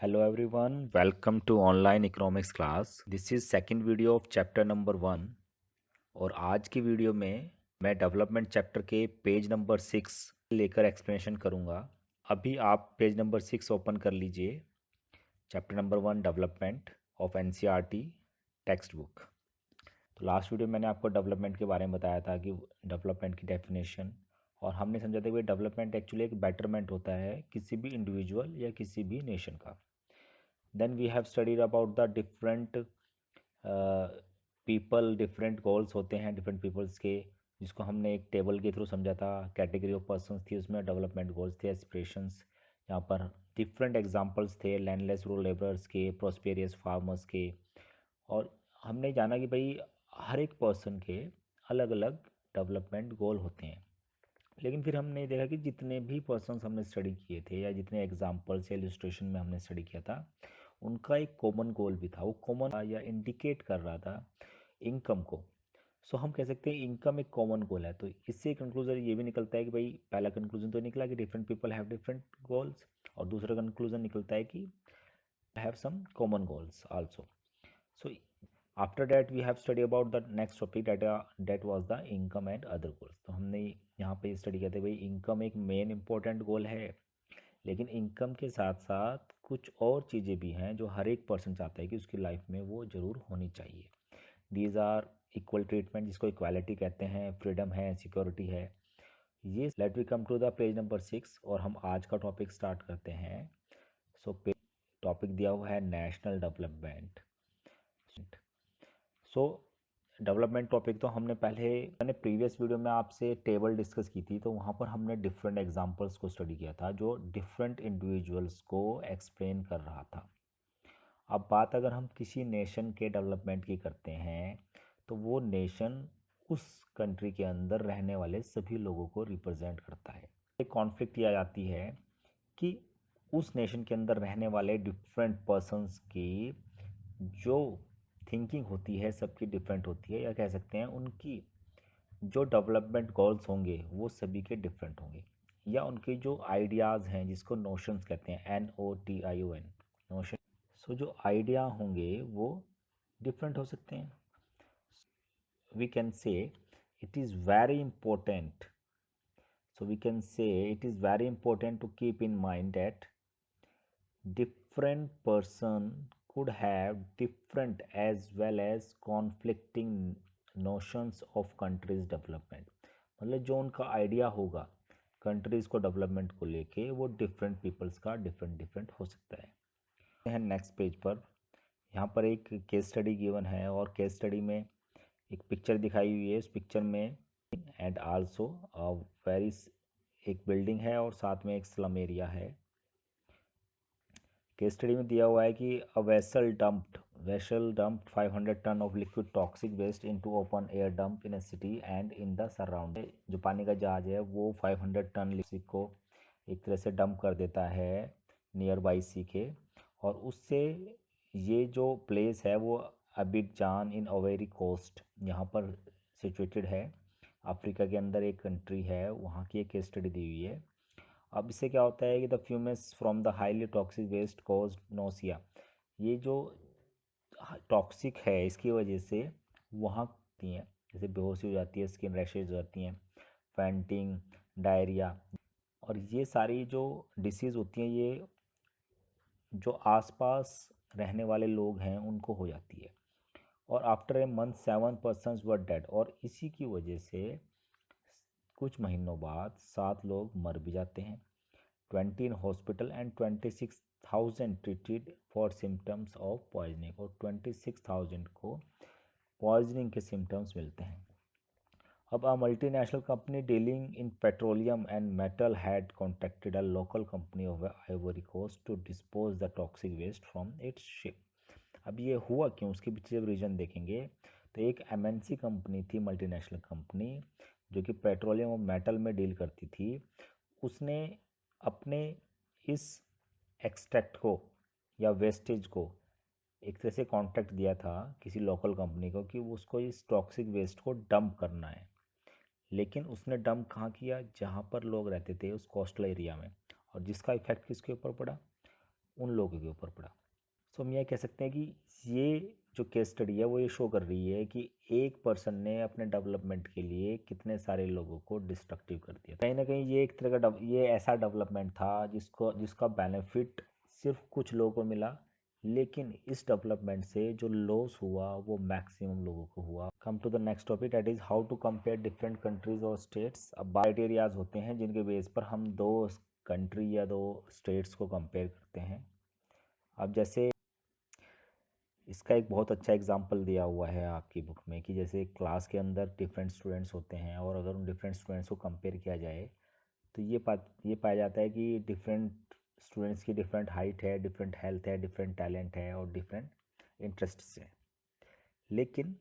Hello everyone, welcome to online economics class. This is second video of chapter number 1 और आज की video में मैं डेवलपमेंट चैप्टर के पेज नंबर 6 लेकर एक्सप्लेनेशन करूंगा। अभी आप पेज नंबर 6 ओपन कर लीजिए। Chapter number 1 development of NCERT text book. तो लास्ट वीडियो मैंने आपको डेवलपमेंट के बारे में बताया था कि डेवलपमेंट की डेफिनेशन, और हमने समझा था कि डेवलपमेंट एक्चुअली एक बेटरमेंट होता है किसी भी इंडिविजुअल या किसी भी नेशन का। Then we have studied about the different people, different goals होते हैं different peoples के, जिसको हमने एक टेबल के थ्रू समझा था। कैटेगरी ऑफ पर्सन्स थी, उसमें डेवलपमेंट गोल्स थे, एस्पिरेशंस। यहाँ पर डिफरेंट एग्जांपल्स थे लैंडलेस रूरल लेबरर्स के, प्रोस्पेरियस फार्मर्स के। और हमने जाना कि भाई हर एक पर्सन के अलग अलग डेवलपमेंट गोल होते हैं। लेकिन फिर हमने देखा कि जितने भी पर्सन्स हमने स्टडी किए थे या जितने एग्जांपल्स या इलस्ट्रेशन में हमने स्टडी किया था, उनका एक कॉमन गोल भी था। वो कॉमन या इंडिकेट कर रहा था इनकम को। सो हम कह सकते हैं इनकम एक कॉमन गोल है। तो इससे कंक्लूजन ये भी निकलता है कि भाई पहला कंक्लूजन तो निकला कि different people have different goals, और दूसरा कंक्लूजन निकलता है कि have some common goals also. So after that we have study about the next topic that was the income and other goals. तो हमने यहाँ पे स्टडी किया था भाई इनकम एक मेन इंपॉर्टेंट गोल है, लेकिन इनकम के साथ साथ कुछ और चीज़ें भी हैं जो हर एक पर्सन चाहता है कि उसकी लाइफ में वो ज़रूर होनी चाहिए। दीज आर इक्वल ट्रीटमेंट, जिसको इक्वालिटी कहते हैं, फ्रीडम है, सिक्योरिटी है। ये let we come to the page number 6 और हम आज का टॉपिक स्टार्ट करते हैं। सो टॉपिक दिया हुआ है नेशनल डेवलपमेंट। सो डेवलपमेंट टॉपिक तो मैंने प्रीवियस वीडियो में आपसे टेबल डिस्कस की थी, तो वहाँ पर हमने डिफरेंट एग्जांपल्स को स्टडी किया था जो डिफरेंट इंडिविजुअल्स को एक्सप्लेन कर रहा था। अब बात अगर हम किसी नेशन के डेवलपमेंट की करते हैं, तो वो नेशन उस कंट्री के अंदर रहने वाले सभी लोगों को रिप्रेजेंट करता है। एक कॉन्फ्लिक्ट ये आ जाती है कि उस नेशन के अंदर रहने वाले डिफरेंट पर्सन्स की जो थिंकिंग होती है सबकी डिफरेंट होती है, या कह सकते हैं उनकी जो डेवलपमेंट गोल्स होंगे वो सभी के डिफरेंट होंगे, या उनके जो आइडियाज़ हैं जिसको नोशंस कहते हैं, NOTION, नोशन। सो जो आइडिया होंगे वो डिफरेंट हो सकते हैं। We can say it is very important, so we can say it is very important to keep in mind that different person could have different as well as conflicting notions of countries development। मतलब जो उनका idea होगा countries को development को लेके वो different peoples का different different हो सकता है। नेक्स्ट पेज पर यहाँ पर एक केस स्टडी गिवन है, और केस स्टडी में एक पिक्चर दिखाई हुई है। इस पिक्चर में एंड आल्सो वेरी एक बिल्डिंग है और साथ में एक स्लम एरिया है। केस स्टडी में दिया हुआ है कि a vessel dumped 500 ton of liquid toxic waste into open air dump in a city and in the surrounding. जो पानी का जहाज है वो 500 टन लिक्विड को एक तरह से डंप कर देता है नियर बाई सी के, और उससे ये जो प्लेस है वो अबिडजान इन ओवेरी कोस्ट यहाँ पर सिचुएटेड है। अफ्रीका के अंदर एक कंट्री है, वहाँ की एक केस स्टडी दी हुई है। अब इससे क्या होता है कि the fumes from the highly toxic waste cause nausea. ये जो टॉक्सिक है इसकी वजह से वहाँ होती हैं, जैसे बेहोशी हो जाती है, स्किन रैशेज हो जाती हैं, फैंटिंग, डायरिया, और ये सारी जो डिसीज़ होती हैं ये जो आसपास रहने वाले लोग हैं उनको हो जाती है। और after a month 7 persons were dead, और इसी की वजह से कुछ महीनों बाद 7 लोग मर भी जाते हैं। 20 in hospital and 26,000 treated for symptoms of poisoning, और 26,000 को पॉइजनिंग के सिम्टम्स मिलते हैं। अब a multinational company dealing in petroleum and metal had contacted a local company of Ivory Coast to dispose the toxic waste from its ship. अब ये हुआ क्यों, उसके पीछे जब रीज़न देखेंगे तो एक MNC कंपनी थी, मल्टीनेशनल कंपनी, जो कि पेट्रोलियम और मेटल में डील करती थी। उसने अपने इस एक्सट्रैक्ट को या वेस्टेज को एक तरह से कॉन्ट्रैक्ट दिया था किसी लोकल कंपनी को कि उसको इस टॉक्सिक वेस्ट को डंप करना है। लेकिन उसने डंप कहाँ किया, जहाँ पर लोग रहते थे उस कोस्टल एरिया में, और जिसका इफेक्ट किसके ऊपर पड़ा, उन लोगों के ऊपर पड़ा। सो हम ये कह सकते हैं कि ये जो केस स्टडी है वो ये शो कर रही है कि एक पर्सन ने अपने डेवलपमेंट के लिए कितने सारे लोगों को डिस्ट्रक्टिव कर दिया। कहीं ना कहीं ये एक तरह का ये ऐसा डेवलपमेंट था जिसका बेनिफिट सिर्फ कुछ लोगों को मिला, लेकिन इस डेवलपमेंट से जो लॉस हुआ वो मैक्सिमम लोगों को हुआ। Come to the next topic, that is how to compare different countries और स्टेट्स। अब क्राइटेरियाज होते हैं जिनके बेस पर हम दो कंट्री या दो स्टेट्स को कंपेयर करते हैं। अब जैसे इसका एक बहुत अच्छा एग्जांपल दिया हुआ है आपकी बुक में कि जैसे क्लास के अंदर डिफरेंट स्टूडेंट्स होते हैं और अगर उन डिफरेंट स्टूडेंट्स को कंपेयर किया जाए तो ये पाया जाता है कि डिफरेंट स्टूडेंट्स की डिफरेंट हाइट है, डिफरेंट हेल्थ है, डिफरेंट टैलेंट है और डिफरेंट इंटरेस्ट्स हैं। लेकिन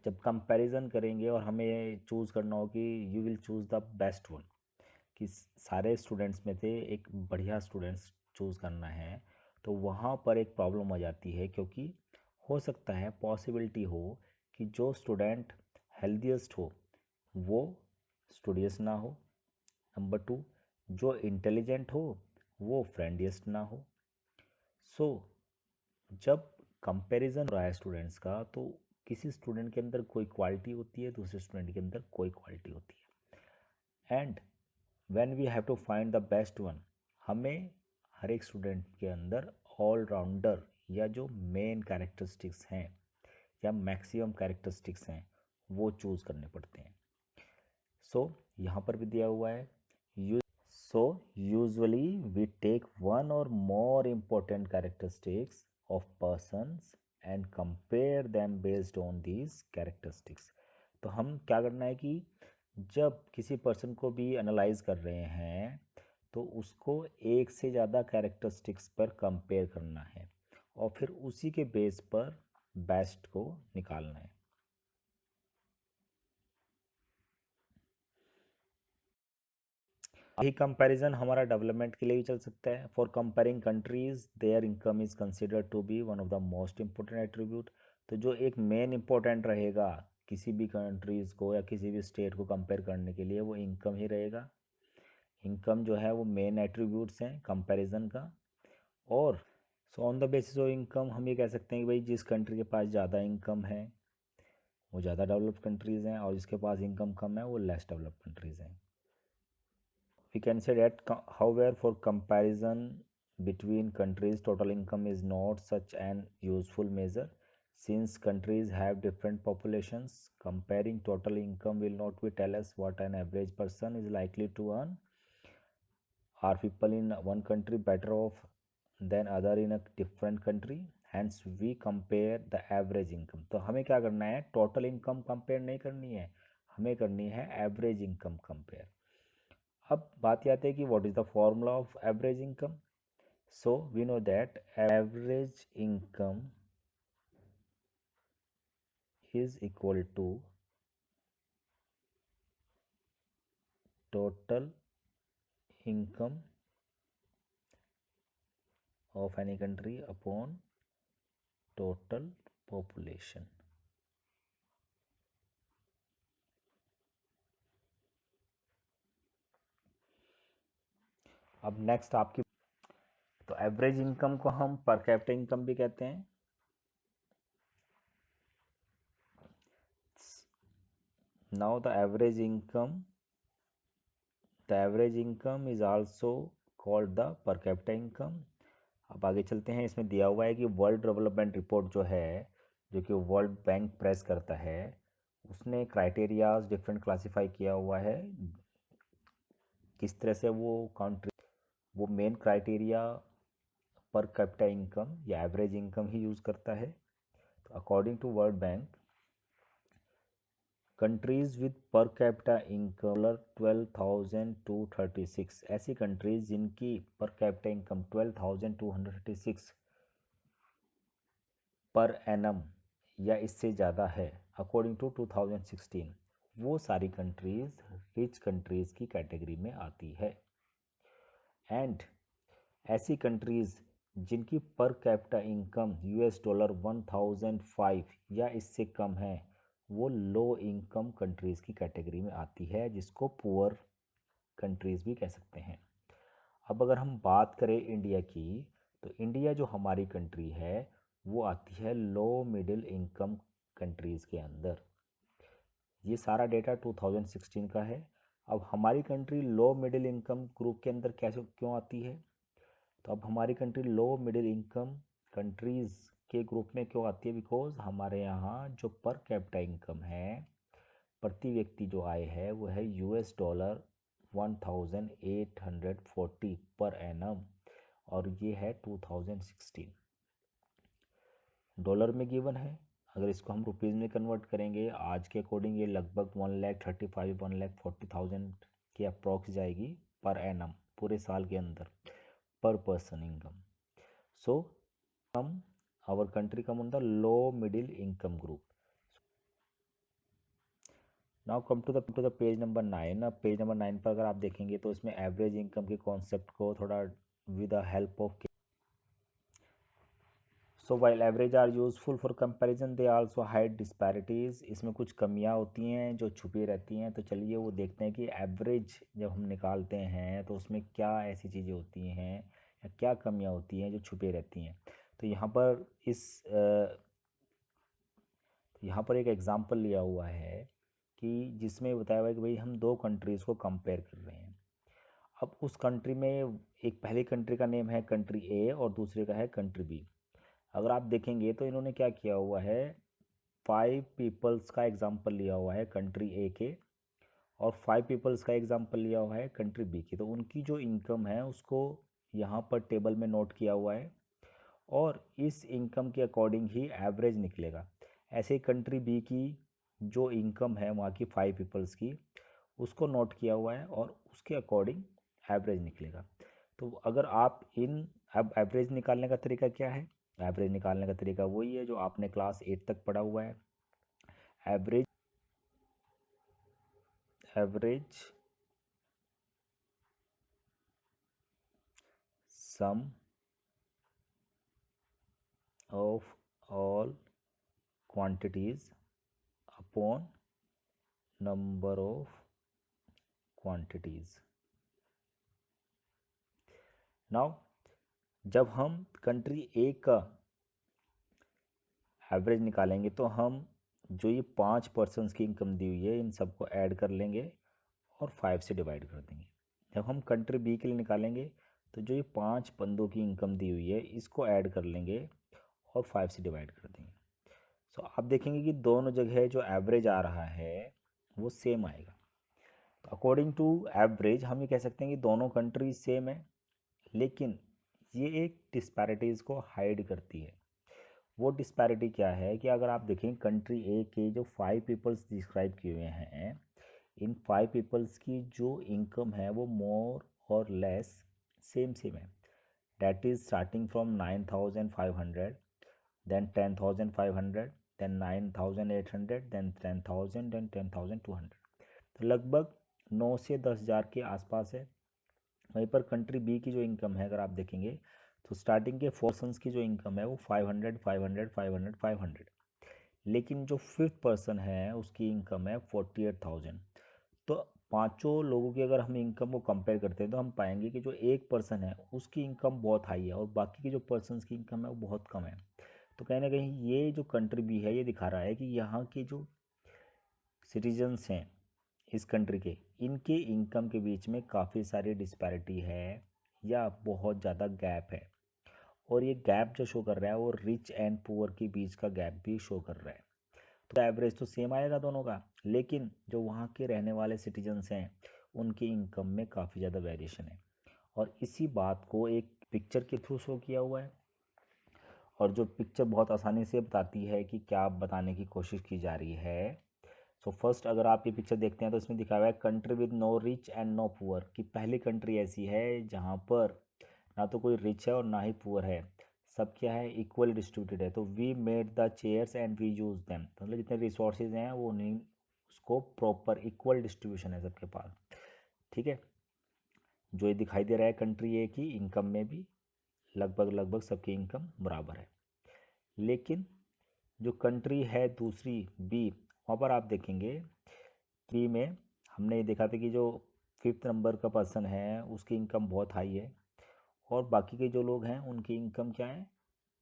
जब कंपैरिजन करेंगे और हमें चूज़ करना हो कि you will choose the best one, कि सारे स्टूडेंट्स में से एक बढ़िया स्टूडेंट्स चूज़ करना है, तो वहाँ पर एक प्रॉब्लम आ जाती है, क्योंकि हो सकता है पॉसिबिलिटी हो कि जो स्टूडेंट हेल्दीएस्ट हो वो स्टूडियस ना हो। नंबर टू, जो इंटेलिजेंट हो वो फ्रेंडलिएस्ट ना हो। सो जब कंपैरिजन हो रहा है स्टूडेंट्स का, तो किसी स्टूडेंट के अंदर कोई क्वालिटी होती है, दूसरे स्टूडेंट के अंदर कोई क्वालिटी होती है। And when we have to find the best one, हमें हर एक स्टूडेंट के अंदर ऑलराउंडर या जो मेन कैरेक्टरिस्टिक्स हैं या मैक्सिमम कैरेक्टरिस्टिक्स हैं वो चूज़ करने पड़ते हैं। सो यहाँ पर भी दिया हुआ है, so usually we take one or more important characteristics of persons and compare them based on these characteristics। तो हम क्या करना है कि जब किसी पर्सन को भी एनालाइज कर रहे हैं तो उसको एक से ज़्यादा कैरेक्टरिस्टिक्स पर कंपेयर करना है और फिर उसी के बेस पर बेस्ट को निकालना है। यही कंपैरिजन हमारा डेवलपमेंट के लिए भी चल सकता है। For comparing countries their income is considered to be one of the most important attribute. तो जो एक मेन इम्पोर्टेंट रहेगा किसी भी कंट्रीज़ को या किसी भी स्टेट को कंपेयर करने के लिए वो इनकम ही रहेगा। इनकम जो है वो मेन एट्रीब्यूट्स हैं कंपैरिजन का। और so on the basis of income हम ये कह सकते हैं कि भाई जिस कंट्री के पास ज़्यादा इनकम है वो ज़्यादा डेवलप्ड कंट्रीज़ हैं और जिसके पास इनकम कम है वो लेस डेवलप्ड कंट्रीज़ हैं। We can say that however for comparison between countries total income is not such an useful measure, since countries have different populations. Comparing total income will not be tell us what an average person is likely to earn. Are people in one country better off than other in a different country? Hence we compare the average income। तो हमें क्या करना है, total income compare नहीं करनी है, हमें करनी है एवरेज इनकम कंपेयर। अब बात आती है कि what is the formula of average income. So we know that average income is equal to total income of any country upon total population. अब नेक्स्ट आपकी, तो एवरेज इनकम को हम पर कैपिटा इनकम भी कहते हैं। Now the average income is also called the पर कैपिटा इनकम। अब आगे चलते हैं। इसमें दिया हुआ है कि वर्ल्ड डेवलपमेंट रिपोर्ट जो है, जो कि वर्ल्ड बैंक प्रेस करता है, उसने क्राइटेरियाज डिफरेंट क्लासीफाई किया हुआ है किस तरह से वो कंट्री, वो main criteria per capita income या एवरेज इनकम ही यूज़ करता है। तो according to World Bank, countries with per capita income 12,236, ऐसी कंट्रीज जिनकी पर कैपिटा इनकम 12,236 पर एनम या इससे ज़्यादा है अकॉर्डिंग टू 2016, वो सारी कंट्रीज़ रिच कंट्रीज़ की कैटेगरी में आती है। एंड ऐसी कंट्रीज़ जिनकी पर कैपिटा इनकम $1005 या इससे कम है वो लो इनकम कंट्रीज़ की कैटेगरी में आती है, जिसको पुअर कंट्रीज़ भी कह सकते हैं। अब अगर हम बात करें इंडिया की, तो इंडिया जो हमारी कंट्री है वो आती है लो मिडिल इनकम कंट्रीज़ के अंदर। ये सारा डेटा 2016 का है। अब हमारी कंट्री लो मिडिल इनकम ग्रुप के अंदर कैसे क्यों आती है? तो अब हमारी कंट्री लो मिडिल इनकम कंट्रीज़ के ग्रुप में क्यों आती है? बिकॉज हमारे यहाँ जो पर कैपिटा इनकम है, प्रति व्यक्ति जो आय है वो है $1840 पर एनम, और ये है 2016। डॉलर में गिवन है। अगर इसको हम रुपीज़ में कन्वर्ट करेंगे आज के अकॉर्डिंग ये लगभग 1,35,1,40,000 के अप्रॉक्स जाएगी पर एनम, पूरे साल के अंदर पर पर्सन इनकम। सो हम our country come on the low middle income group. Now come to the page number 9। अब पेज नंबर 9 पर अगर आप देखेंगे तो इसमें एवरेज इनकम के कॉन्सेप्ट को थोड़ा with the help of so while average are useful for comparison they also hide disparities. इसमें कुछ कमियां होती हैं जो छुपी रहती हैं। तो चलिए वो देखते हैं कि एवरेज जब हम निकालते हैं तो उसमें क्या ऐसी चीज़ें होती हैं या क्या कमियां होती हैं जो छुपी रहती हैं। तो यहाँ पर एक एग्जांपल लिया हुआ है कि जिसमें बताया हुआ है कि भाई हम दो कंट्रीज़ को कंपेयर कर रहे हैं। अब उस कंट्री में एक पहली कंट्री का नेम है कंट्री ए और दूसरे का है कंट्री बी। अगर आप देखेंगे तो इन्होंने क्या किया हुआ है, 5 पीपल्स का एग्जांपल लिया हुआ है कंट्री ए के और 5 पीपल्स का एग्जांपल लिया हुआ है कंट्री बी की। तो उनकी जो इनकम है उसको यहाँ पर टेबल में नोट किया हुआ है और इस इनकम के अकॉर्डिंग ही एवरेज निकलेगा। ऐसे ही कंट्री बी की जो इनकम है वहाँ की 5 पीपल्स की उसको नोट किया हुआ है और उसके अकॉर्डिंग एवरेज निकलेगा। तो अगर आप अब एवरेज निकालने का तरीका क्या है? एवरेज निकालने का तरीका वही है जो आपने क्लास 8 तक पढ़ा हुआ है। Average average some of all quantities upon number of quantities. Now जब हम कंट्री ए का एवरेज निकालेंगे तो हम जो ये 5 पर्सनस की इनकम दी हुई है इन सबको ऐड कर लेंगे और 5 से डिवाइड कर देंगे। जब हम कंट्री बी के लिए निकालेंगे तो जो ये 5 बंदों की इनकम दी हुई है इसको ऐड कर लेंगे और 5 से डिवाइड कर देंगे। सो आप देखेंगे कि दोनों जगह जो एवरेज आ रहा है वो सेम आएगा। तो अकॉर्डिंग टू एवरेज हम ये कह सकते हैं कि दोनों कंट्रीज सेम है, लेकिन ये एक डिस्पैरिटीज़ को हाइड करती है। वो डिस्पैरिटी क्या है कि अगर आप देखें कंट्री ए के जो 5 पीपल्स डिस्क्राइब किए हुए हैं, इन 5 पीपल्स की जो इनकम है वो मोर और लेस सेम सेम है। That is starting from 9,500, then 10,500, then 9,800, then 10,000, then 10,200। तो लगभग 9 से 10,000 के आसपास है। वहीं पर कंट्री बी की जो इनकम है अगर आप देखेंगे तो स्टार्टिंग के 4 पर्सन्स की जो इनकम है वो 500, 500, 500, 500, लेकिन जो 5th पर्सन है उसकी इनकम है 48,000। तो पांचों लोगों की अगर हम इनकम को कंपेयर करते हैं तो हम पाएंगे कि जो एक पर्सन है उसकी इनकम बहुत हाई है और बाकी की जो पर्सन्स की इनकम है वो बहुत कम है। तो कहीं ना कहीं ये जो कंट्री बी है ये दिखा रहा है कि यहाँ के जो सिटीजन्स हैं इस कंट्री के, इनके इनकम के बीच में काफ़ी सारी डिस्पैरिटी है या बहुत ज़्यादा गैप है। और ये गैप जो शो कर रहा है वो रिच एंड पुअर के बीच का गैप भी शो कर रहा है। तो एवरेज तो सेम आएगा दोनों का, लेकिन जो वहाँ के रहने वाले सिटीजन्स हैं उनकी इनकम में काफ़ी ज़्यादा वेरिएशन है। और इसी बात को एक पिक्चर के थ्रू शो किया हुआ है और जो पिक्चर बहुत आसानी से बताती है कि क्या बताने की कोशिश की जा रही है। सो फर्स्ट अगर आप ये पिक्चर देखते हैं तो इसमें दिखा हुआ है country with no rich and no poor, कि पहली कंट्री ऐसी है जहाँ पर ना तो कोई रिच है और ना ही पुअर है, सब क्या है इक्वल डिस्ट्रीब्यूटेड है। तो we made the chairs and we use them, मतलब जितने रिसोर्सेज हैं वो नहीं, उसको प्रॉपर इक्वल डिस्ट्रीब्यूशन है सबके पास। ठीक है, जो ये दिखाई दे रहा है कंट्री ए की इनकम में भी लगभग लगभग सबकी इनकम बराबर है। लेकिन जो कंट्री है दूसरी बी, वहाँ पर आप देखेंगे बी में हमने ये देखा था कि जो 5th नंबर का पर्सन है उसकी इनकम बहुत हाई है और बाकी के जो लोग हैं उनकी इनकम क्या है,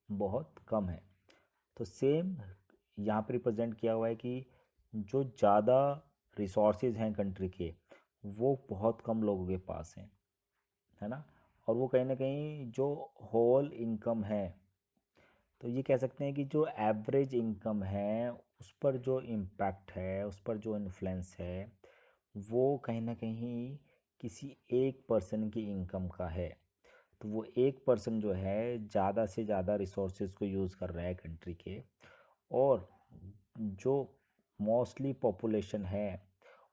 बहुत कम है। तो सेम यहाँ पे रिप्रेजेंट किया हुआ है कि जो ज़्यादा रिसोर्सेज हैं कंट्री के, वो बहुत कम लोगों के पास हैं, है ना। और वो कहीं ना कहीं जो होल इनकम है, तो ये कह सकते हैं कि जो एवरेज इनकम है उस पर जो इम्पैक्ट है, उस पर जो इन्फ्लुएंस है, वो कहीं ना कहीं किसी एक पर्सन की इनकम का है। तो वो एक पर्सन जो है ज़्यादा से ज़्यादा रिसोर्सेज को यूज़ कर रहा है कंट्री के, और जो मोस्टली पॉपुलेशन है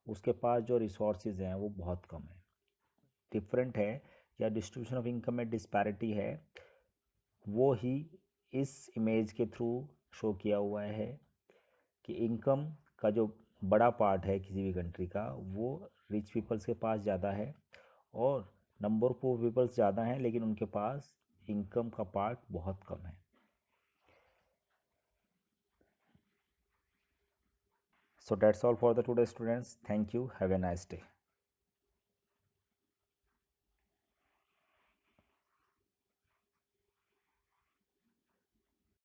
उसके पास जो रिसोर्सेज हैं वो बहुत कम है, डिफरेंट है, या डिस्ट्रीब्यूशन ऑफ इनकम में डिस्पैरिटी है, वो ही इस इमेज के थ्रू शो किया हुआ है कि इनकम का जो बड़ा पार्ट है किसी भी कंट्री का, वो रिच पीपल्स के पास ज़्यादा है, और नंबर ऑफ पुअर पीपल्स ज़्यादा हैं लेकिन उनके पास इनकम का पार्ट बहुत कम है। So that's all for the today students. Thank you. Have a nice day.